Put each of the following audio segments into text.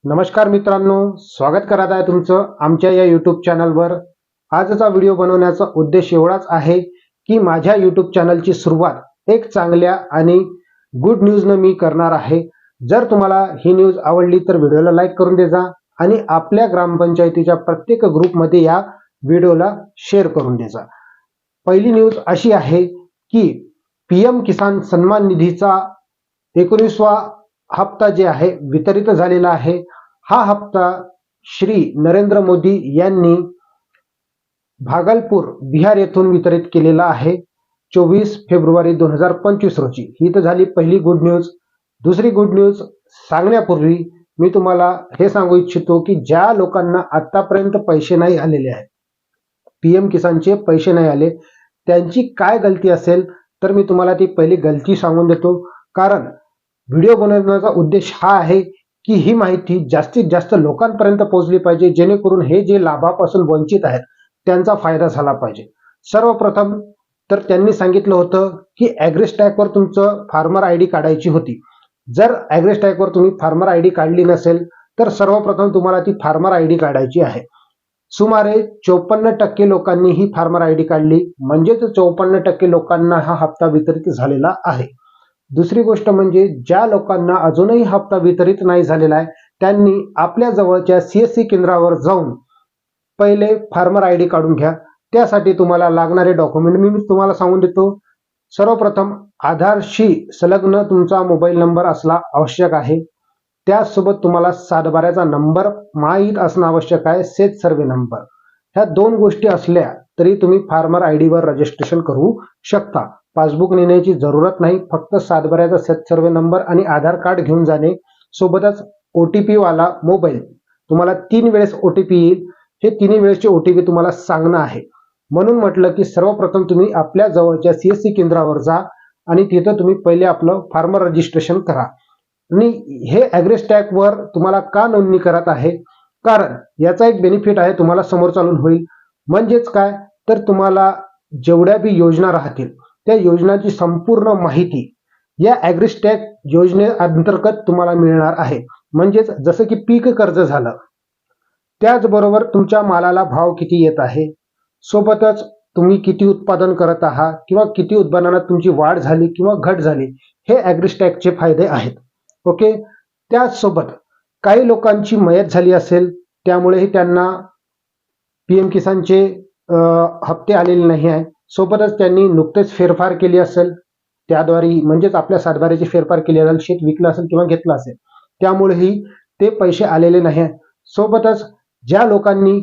नमस्कार मित्रांनो, स्वागत करत आहे तुमचं आमच्या या यूट्यूब चॅनलवर। आजचा व्हिडिओ बनवण्याचा उद्देश एवढाच आहे की माझ्या यूट्यूब चॅनलची सुरुवात एक चांगल्या आणि गुड न्यूजने मी करणार आहे। जर तुम्हाला ही न्यूज आवडली तर व्हिडिओला लाईक करून द्या आणि आपल्या ग्रामपंचायतीच्या प्रत्येक ग्रुपमध्ये या व्हिडिओला शेअर करून द्या। पहिली न्यूज अशी आहे की पीएम किसान सन्मान निधीचा 19वा हप्ता जे आहे वितरित झालेला आहे। हा हप्ता श्री नरेंद्र मोदी यांनी भागलपूर बिहार येथून वितरित केलेला आहे 24 फेब्रुवारी 2025 रोजी। ही तर झाली पहिली गुड न्यूज। दुसरी गुड न्यूज सांगण्यापूर्वी मी तुम्हाला हे सांगू इच्छितो की ज्या लोकांना आतापर्यंत पैसे नाही आलेले आहेत, पीएम किसानचे पैसे नाही आले, त्यांची काय गलती असेल तर मी तुम्हाला ती पहिली गलती सांगून देतो। कारण व्हिडिओ बनवण्याचा उद्देश हा आहे की ही माहिती जास्तीत जास्त लोकांपर्यंत पोहोचली पाहिजे, जेणेकरून हे जे लाभापासून वंचित आहेत त्यांचा फायदा झाला पाहिजे। सर्वप्रथम तर त्यांनी सांगितलं होतं की ॲग्रीस्टॅकवर तुमचं फार्मर आयडी काढायची होती। जर ॲग्रीस्टॅकवर तुम्ही फार्मर आयडी काढली नसेल तर सर्वप्रथम तुम्हाला ती फार्मर आयडी काढायची आहे। सुमारे 54% लोकांनी ही फार्मर आयडी काढली, म्हणजेच 54% लोकांना हा हप्ता वितरित झालेला आहे। दुसरी गोष्ट म्हणजे ज्या लोकांना अजूनही हप्ता वितरित नाही झालेला आहे त्यांनी आपल्या जवळच्या सीएससी केंद्रावर जाऊन पहिले फार्मर आयडी काढून घ्या। त्यासाठी तुम्हाला लागणारे डॉक्युमेंट मी तुम्हाला सांगून देतो। सर्वप्रथम आधारशी संलग्न तुमचा मोबाईल नंबर असला आवश्यक आहे। त्यासोबत तुम्हाला 712चा नंबर माहीत असणं आवश्यक आहे, शेत सर्वे नंबर। ह्या दोन गोष्टी असल्या तरी तुम्ही फार्मर आयडीवर रजिस्ट्रेशन करू शकता। पासबुक नेण्याची जरूरत नाही, फक्त 712चा शेत सर्वे नंबर आणि आधार कार्ड घेऊन जाणे, सोबतच ओटीपी वाला मोबाईल। तुम्हाला 3 वेळेस ओटीपी येईल, हे 3 वेळेसचे ओटीपी तुम्हाला सांगणं आहे। म्हणून म्हटलं की सर्वप्रथम तुम्ही आपल्या जवळच्या सीएससी केंद्रावर जा आणि तिथं तुम्ही पहिले आपलं फार्मर रजिस्ट्रेशन करा। आणि हे ॲग्रीस्टॅकवर तुम्हाला का नोंदणी करत आहे, कारण याचा एक बेनिफिट आहे, तुम्हाला समोर चालून होईल। म्हणजेच काय तर तुम्हाला जेवढ्या बी योजना राहतील त्या योजनाची संपूर्ण माहिती या ॲग्रीस्टॅक योजनेअंतर्गत तुम्हाला मिळणार आहे। म्हणजेच जसं की पीक कर्ज झालं, त्याचबरोबर तुमच्या मालाला भाव किती येत आहे, सोबतच तुम्ही किती उत्पादन करत आहात किंवा किती उत्पादनात तुमची वाढ झाली किंवा घट झाली, हे ॲग्रीस्टॅकचे फायदे आहेत। ओके, त्याचसोबत काही लोकांची मयत झाली असेल, त्यामुळेही त्यांना पीएम किसानचे हप्ते आलेले नाही आहे। सोबतच त्यांनी नुकतेच फेरफार केली असेल, त्याद्वारे म्हणजेच आपल्या 712ची फेरफार केली असेल, शेत विकलं असेल किंवा घेतलं असेल, त्यामुळेही ते पैसे आलेले नाही आहेत। सोबतच ज्या लोकांनी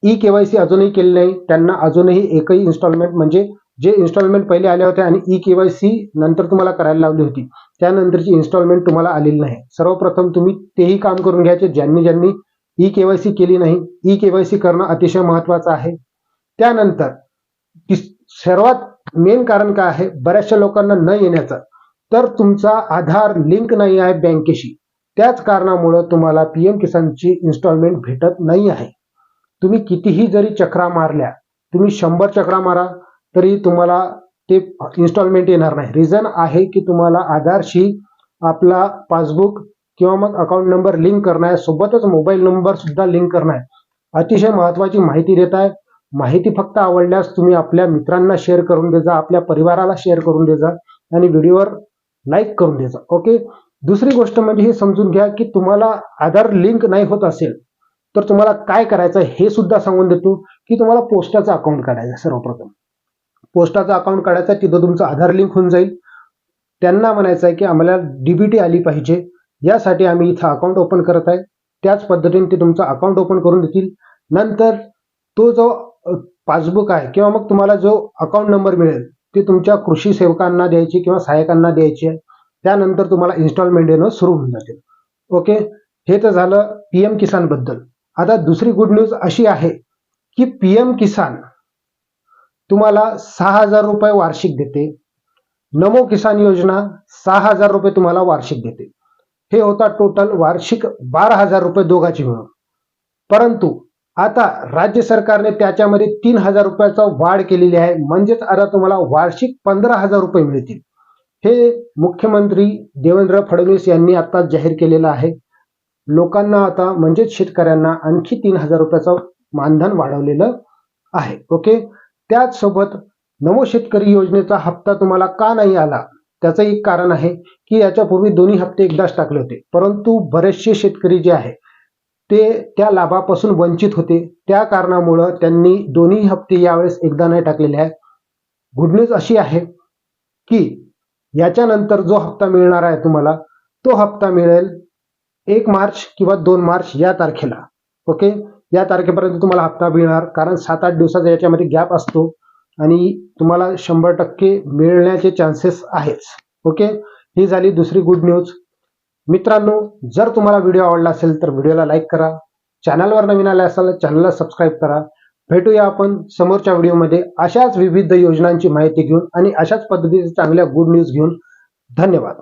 ई-केवायसी अजूनही केली नाही त्यांना अजूनही एकही इन्स्टॉलमेंट, म्हणजे जे इन्स्टॉलमेंट पहिले आले होते आणि ई-केवायसी नंतर तुम्हाला करायला लावली होती त्यानंतरची इन्स्टॉलमेंट तुम्हाला आलेली नाही। सर्वप्रथम तुम्ही तेही काम करून घ्यायचे ज्यांनी ई-केवायसी केली नाही। ई-केवायसी करणं अतिशय महत्त्वाचं आहे। त्यानंतर सर्वात मेन कारण काय आहे बऱ्याचशा लोकांना न येण्याचं, तर तुमचा आधार लिंक नाही आहे बँकेशी। त्याच कारणामुळे तुम्हाला पीएम किसानची इन्स्टॉलमेंट भेटत नाही आहे। तुम्ही कितीही जरी चक्रा मारल्या, तुम्ही 100 चक्रा मारा तरी तुम्हाला ते इन्स्टॉलमेंट येणार नाही। रिझन आहे की तुम्हाला आधारशी आपला पासबुक किंवा मग अकाउंट नंबर लिंक करणं आहे, सोबतच मोबाईल नंबर सुद्धा लिंक करणं आहे। अतिशय महत्त्वाची माहिती देत आहे। माहिती फक्त आवडल्यास तुम्ही आपल्या मित्रांना शेअर करून द्या, आपल्या परिवाराला शेअर करून द्या आणि व्हिडिओवर लाईक करून द्या। ओके, दुसरी गोष्ट म्हणजे हे समजून घ्या की तुम्हाला आधार लिंक नाही होत असेल तर तुम्हाला काय करायचं हे सुद्धा सांगून देतो की तुम्हाला पोस्टाचं अकाउंट काढायचं। सर्वप्रथम पोस्टाचं अकाउंट काढायचं, तिथं तुमचं आधार लिंक होऊन जाईल। त्यांना म्हणायचं आहे की आम्हाला डीबीटी आली पाहिजे, यासाठी आम्ही इथं अकाउंट ओपन करत आहे। त्याच पद्धतीने ते तुमचं अकाउंट ओपन करून देतील। नंतर तो जो पासबुक आहे किंवा मग तुम्हाला जो अकाउंट नंबर मिळेल ते तुमच्या कृषी सेवकांना द्यायचे किंवा सहाय्यकांना द्यायचे। त्यानंतर तुम्हाला इन्स्टॉलमेंट येणं सुरू होऊन जातील। ओके, हे तर झालं पीएम किसान बद्दल। आता दुसरी गुड न्यूज अशी आहे की पीएम किसान तुम्हाला 6,000 रुपये वार्षिक देते। नमो किसान योजना 6,000 रुपये तुम्हाला वार्षिक देते। हे होता टोटल वार्षिक 12,000 रुपये दोघांची मिळून। परंतु आता राज्य सरकारने त्याच्यामध्ये 3,000 रुपयाचा वाढ केलेली आहे, म्हणजेच आता तुम्हाला वार्षिक 15,000 रुपये मिळतील। हे मुख्यमंत्री देवेंद्र फडणवीस यांनी आता जाहीर केलेलं आहे। लोकांना आता म्हणजेच शेतकऱ्यांना आणखी 3,000 रुपयाचं मानधन वाढवलेलं आहे. ओके. त्याचसोबत नमो शेतकरी योजनेचा हप्ता तुम्हाला का नाही आला, त्याचं एक कारण आहे की याच्यापूर्वी दोन्ही हप्ते एकदाच टाकले होते, परंतु बरेचसे शेतकरी जे आहे ते त्या लाभापासून वंचित होते. त्या कारणामुळं त्यांनी दोन्ही हप्ते यावेळेस एकदा नाही टाकलेले आहे. गुड न्यूज अशी आहे की याच्यानंतर जो हप्ता मिळणार आहे तुम्हाला, तो हप्ता मिळेल 1 मार्च किंवा 2 मार्च या तारखेला. ओके. या तारखेपर्यंत तुम्हाला हप्ता मिळणार, कारण 7-8 दिवसाचा याच्यामध्ये गॅप असतो आणि तुम्हाला 100% मिळण्याचे चान्सेस आहेच. ओके. ही झाली दुसरी गुड न्यूज. मित्रांनो, जर तुम्हाला व्हिडिओ आवडला असेल तर व्हिडिओला लाईक करा. चॅनलवर नवीन आले असाल चॅनलला सबस्क्राईब करा. भेटूया आपण समोरच्या व्हिडिओमध्ये अशाच विविध योजनांची माहिती घेऊन आणि अशाच पद्धतीचे चांगल्या गुड न्यूज घेऊन. धन्यवाद.